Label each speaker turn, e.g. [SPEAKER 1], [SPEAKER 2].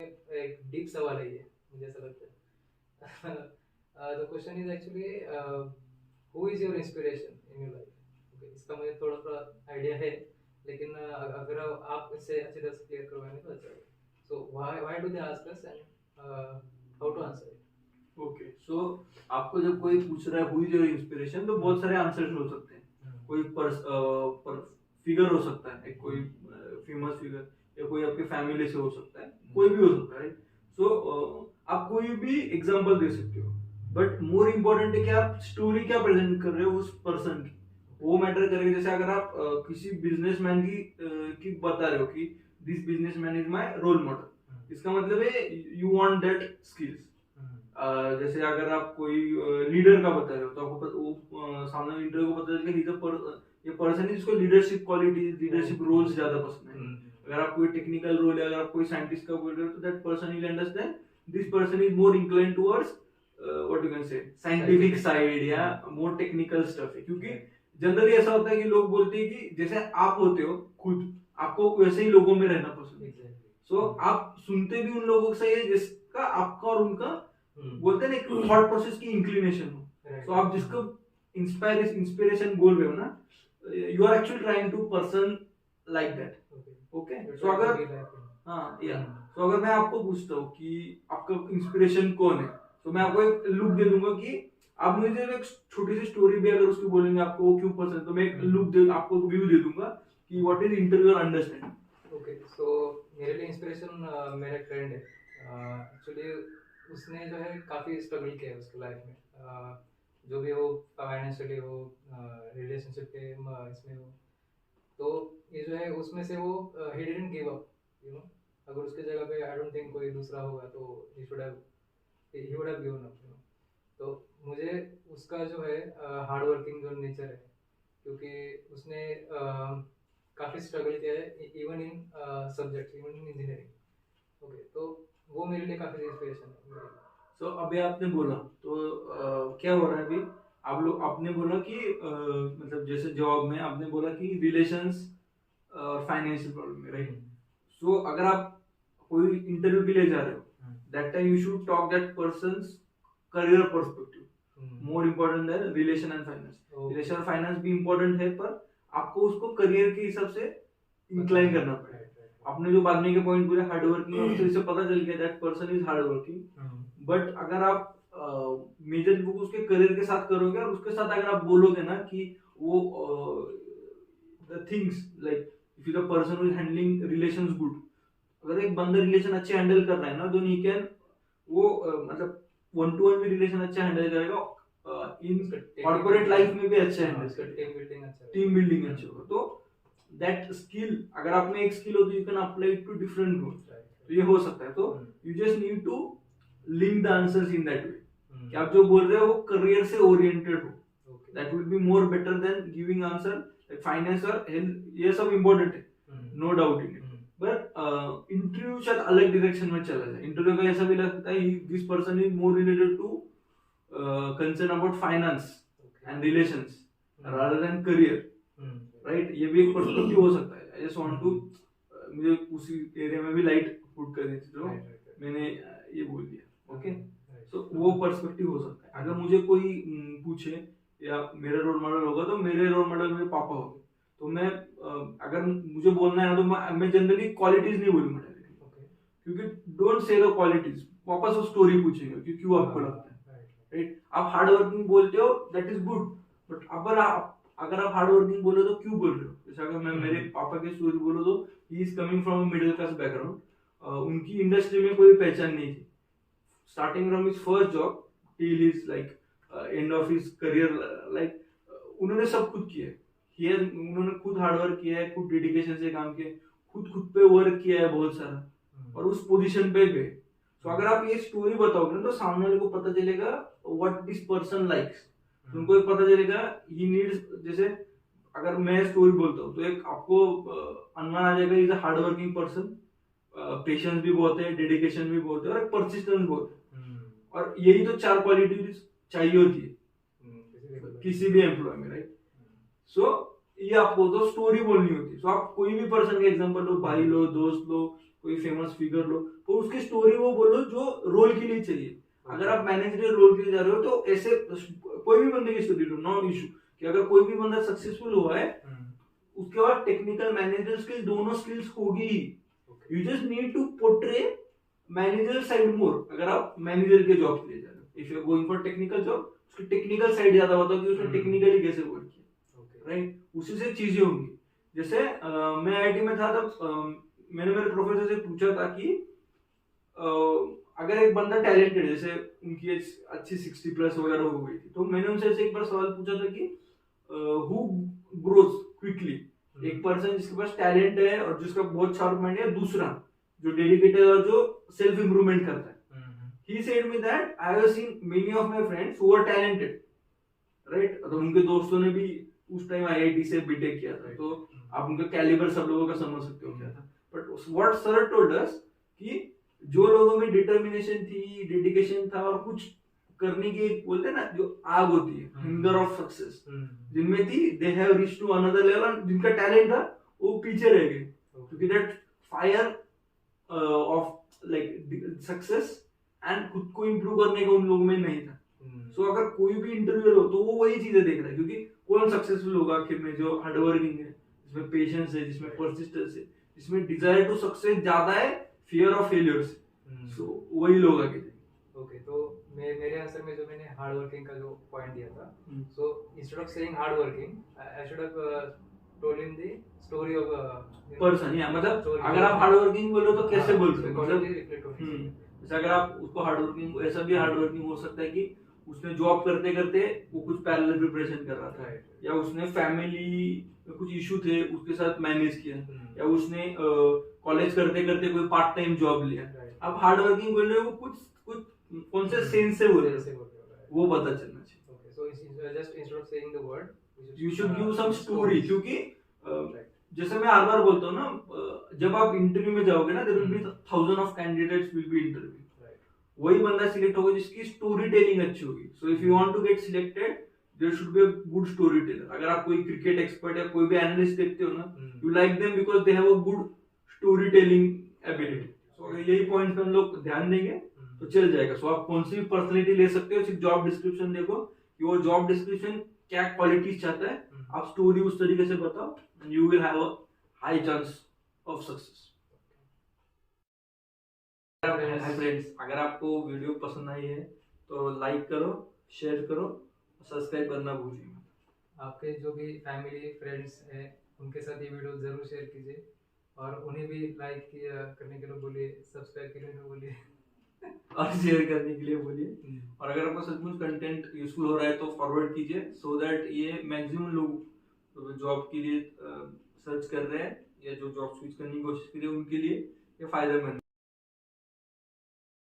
[SPEAKER 1] एक डीप सवाल है ये, मुझे ऐसा लगता है। The question is actually who is your inspiration in your life? Okay, इसका मुझे थोड़ा थोड़ा आइडिया है, लेकिन अगर आप इससे अच्छी तरह से क्लियर करवाएंगे तो अच्छा होगा। So why do they ask us and how to answer it?
[SPEAKER 2] Okay, so आपको जब कोई पूछ रहा है हु इज योर इंस्पिरेशन, तो बहुत सारे आंसर्स हो सकते हैं। कोई फिगर हो सकता है, एक कोई फेमस फिगर, या कोई आपके फैमिली से हो सकता है, कोई भी हो सकता है। सो आप कोई भी एग्जांपल दे सकते हो, बट मोर इम्पोर्टेंट है कि आप स्टोरी क्या प्रेजेंट कर रहे हो उस पर्सन की, वो मैटर करेगा। जैसे अगर आप किसी बिजनेसमैन की बता रहे हो कि this businessman is my role model, इसका मतलब है यू वांट दैट स्किल्स। जैसे अगर आप कोई लीडर का बता रहे हो, तो आपको सामने लीडर को पता चलेगा ये पर्सन है जिसको लीडरशिप क्वालिटी, लीडरशिप रोल्स ज्यादा पसंद है। अगर आप कोई टेक्निकल रोल है, अगर आप कोई साइंटिस्ट का बोल रहे हो, तो that person will understand this person is more incline towards what you can say scientific side या मोर टेक्निकल स्टफ है। क्योंकि जनरली ऐसा होता है कि लोग बोलते हैं कि जैसे आप होते हो खुद, आपको वैसे ही लोगों में रहना पसंद है। सो आप सुनते भी उन लोगों से है जिसका आपका और उनका बोलते हैं ना थॉट प्रोसेस की इंक्लिनेशन हो। तो आप जिसको इंस्पिरेशन बोल रहे हो ना, you are actually trying to person like that. Okay, so अगर मैं आपको पूछता हूँ कि आपका इंस्पिरेशन कौन है, तो मैं आपको एक लुक दे दूंगा कि आप मुझे एक छोटी सी स्टोरी भी अगर उसकी बोलेंगे आपको वो क्यों पसंद, तो मैं एक लुक दे आपको व्यू दे दूंगा कि what is interview understanding.
[SPEAKER 1] Okay, so मेरे लिए इंस्पिरेशन मेरा फ्रेंड है। एक्चुअली उसने जो है काफ़ी स्ट्रगल किया है उसकी लाइफ में, जो भी हो, फाइनेंशियली हो, रिलेशनशिप के इसमें हो। तो ये जो है उसमें से वो he didn't give up, you know. अगर उसके जगह पे आई डोंट थिंक कोई दूसरा होगा तो he would have given up, you know. तो मुझे उसका जो है हार्ड वर्किंग जो नेचर है, क्योंकि उसने काफ़ी स्ट्रगल किया है even in subject, even in engineering. Okay, तो वो मेरे लिए काफ़ी इंस्पिरेशन है।
[SPEAKER 2] सो अभी आपने बोला तो क्या हो रहा है अभी, आप लोग आपने बोला कि मतलब जैसे जॉब में आपने बोला कि रिलेशंस और फाइनेंशियल प्रॉब्लम में, राइट? सो अगर आप कोई इंटरव्यू के लिए जा रहे हो, that time you should talk that persons career perspective more important then relation and finance. Relation और फाइनेंस भी इम्पोर्टेंट है, पर आपको उसको करियर के हिसाब से इंक्लाइन करना पड़ेगा। आपने जो बाद में के पॉइंट पूरे हार्ड वर्किंग है, उससे पता चल गया that person is hard working. But अगर आप मेजर वो उसके करियर के साथ करोगे, और उसके साथ अगर आप बोलोगे ना कि वो the things like if you the person who is handling relations good, अगर एक बंदा रिलेशन अच्छे हैंडल कर रहा है ना, तो ही कैन वो मतलब वन टू वन भी रिलेशन अच्छा हैंडल करेगा, इन कॉर्पोरेट लाइफ में भी अच्छा हैंडल करेगा, टीम बिल्डिंग अच्छा होगा। तो दैट स्किल, अगर आप में एक स्किल हो तो you can apply it to different role, तो ये हो सकता है। तो you just need to link the answers in that way कि आप जो बोल रहे हो वो करियर से ओरिएंटेड हो, that will be more better than giving answer like finance और हेल्थ। ये सब इंपॉर्टेंट है, no doubt in it, but interview शायद अलग डायरेक्शन में चला जाए। इंटरव्यू का ऐसा भी लगता है this person is more related to concern about finance and relations rather than career, right? ये भी एक पर्सपेक्टिव हो सकता है। आई जस्ट वांट टू मुझे उसी एरिया में भी लाइट पुट करनी थी, जो मैंने ये बोल दिया। ओके, सो वो पर्सपेक्टिव हो सकता है। अगर मुझे कोई पूछे या मेरा रोल मॉडल होगा, तो मेरे रोल मॉडल मेरे पापा होंगे। तो मैं अगर मुझे बोलना है तो मैं जनरली क्वालिटीज नहीं बोलूंगा डायरेक्टली, क्योंकि डोंट से द क्वालिटीज, वापस वो स्टोरी पूछेंगे कि क्यों आपको लगता है, राइट? आप हार्ड वर्किंग बोलते हो, दैट इज गुड, बट अगर आप हार्ड वर्किंग बोलो तो क्यों बोल रहे हो? जैसे अगर मैं मेरे पापा की स्टोरी बोलो, तो he is coming from middle class background, उनकी इंडस्ट्री में कोई पहचान नहीं थी। Starting from his first job till his like end of his career, like उन्होंने सब खुद किया है। उन्होंने खुद हार्डवर्क किया है, खुद डेडिकेशन से काम किया, खुद पे वर्क किया है बहुत सारा, और उस पोजीशन पे गए। तो अगर आप ये स्टोरी बताओगे ना, तो सामने वाले को पता चलेगा व्हाट दिस पर्सन लाइक्स, उनको एक पता चलेगा ही नीड्स। जैसे अगर मैं स्टोरी बोलता हूँ, तो एक आपको अनुमान आ जाएगा is a hard working person, patience भी बहुत है, डेडिकेशन भी बहुत है, और परसिस्टेंस बहुत है। और यही तो चार क्वालिटीज चाहिए होती है किसी भी एम्प्लॉय में, राइट? सो ये आपको तो स्टोरी बोलनी होती है। तो आप कोई भी पर्सन का एग्जांपल लो, भाई लो, दोस्त लो, कोई फेमस फिगर लो, तो उसकी स्टोरी वो बोलो जो रोल के लिए चाहिए। अगर आप मैनेजरियल रोल के लिए जा रहे हो तो ऐसे कोई भी बंदे की स्टोरी लो, नो इशू, कि अगर कोई भी बंदा सक्सेसफुल हुआ है उसके बाद टेक्निकल मैनेजर स्किल दोनों स्किल्स होगी ही। You just need to portray manager side more. अगर आप मैनेजर के जॉब के लिए जा रहे हो, if you are going for technical job, उसकी टेक्निकल साइड ज्यादा बताओ कि उसने टेक्निकली कैसे वर्क किया, राइट? उसी से चीजें होंगी। जैसे मैं आईटी में था तब मैंने मेरे प्रोफेसर से पूछा था कि अगर एक बंदा टैलेंटेड, जैसे उनकी एज अच्छी 60 प्लस वगैरह हो गई थी, तो मैंने उनसे ऐसे एक बार सवाल पूछा था कि हु ग्रोज क्विकली, एक पर्सन जिसके पास टैलेंट है और जिसका बहुत शार्प माइंड है, दूसरा जो डेडिकेटेड और जो सेल्फ इंप्रूवमेंट करता है। He said me that I have seen many of my friends who are talented, right? तो उनके दोस्तों ने भी उस टाइम आईआईटी से बीटेक किया था, तो आप उनका कैलिबर सब लोगों का समझ सकते हो क्या था। But what sir told us कि जो लोगों में डिटर्मिनेशन थी, डेडिकेशन था और कुछ करने की, बोलते हैं ना, जो आग होती है, हंगर ऑफ सक्सेस, जिनमें थी, they have reached to another level. जिनका टैलेंट था वो पीछे रह गए, क्योंकि that fire of like success and खुद को इंप्रूव करने का उन लोगों में नहीं था। सो अगर कोई भी इंटरव्यू हो तो वो वही चीजें देख रहा है, क्योंकि कौन सक्सेसफुल होगा आखिर में, जो हार्डवर्किंग है, जिसमें पेशेंस है, जिसमें परसिस्टेंस है, जिसमें डिजायर टू सक्सेस ज्यादा है फियर ऑफ फेलियर से। सो वही लोग आगे जाएंगे।
[SPEAKER 1] ओके, तो मेरे आंसर में जो मैंने हार्ड वर्किंग का जो पॉइंट दिया था, so instead of saying hard working I should have told in the story of
[SPEAKER 2] person. या मतलब अगर आप हार्ड वर्किंग बोलो तो कैसे बोलते हो, मतलब जैसे अगर आप उसको हार्ड वर्किंग, ऐसा भी हार्ड वर्किंग हो सकता है कि उसने जॉब करते करते वो कुछ पैरेलल प्रिपरेशन कर रहा था, या उसने फैमिली में कुछ इशू थे उसके साथ मैनेज किया, या उसने कॉलेज करते करते कोई पार्ट टाइम जॉब लिया। आप हार्ड वर्किंग बोल रहे हो, कुछ कुछ कौन से सेंस से बोल रहे हो वो पता चलना चाहिए।
[SPEAKER 1] Okay, so just instead of saying the word
[SPEAKER 2] you should give some story, क्योंकि जैसे मैं हर बार बोलता हूँ ना, जब आप इंटरव्यू में जाओगे ना, there will be thousand of candidates will be interview, वही बंदा सिलेक्ट होगा जिसकी स्टोरी टेलिंग अच्छी होगी। So if you want to get selected, there should be a good story teller. अगर आप कोई क्रिकेट एक्सपर्ट या कोई भी एनालिस्ट देखते हो ना, you like them because they have a good story telling ability. So अगर यही पॉइंट्स पे हम लोग ध्यान देंगे तो चल जाएगा। सो आप कौन सी भी पर्सनैलिटी ले सकते हो, सिर्फ जॉब डिस्क्रिप्शन देखो कि वो जॉब डिस्क्रिप्शन क्या क्वालिटीज चाहता है, आप स्टोरी उस तरीके से बताओ, and you will have a high chance of success. Hi friends, अगर आपको वीडियो पसंद आई है तो लाइक करो, शेयर करो, सब्सक्राइब करना भूलिए मत।
[SPEAKER 1] आपके जो भी फैमिली फ्रेंड्स हैं उनके साथ ये वीडियो जरूर शेयर कीजिए, और उन्हें भी लाइक करने के लिए बोलिए, सब्सक्राइब करने के लिए बोलिए
[SPEAKER 2] और शेयर करने के लिए बोलिए। और अगर आपको सचमुच कंटेंट यूजफुल हो रहा है तो फॉरवर्ड कीजिए, सो दैट ये मैक्सिमम लोग जॉब के लिए सर्च कर रहे हैं या जो जॉब स्विच करने की कोशिश कर रहे हैं उनके लिए ये फायदेमंद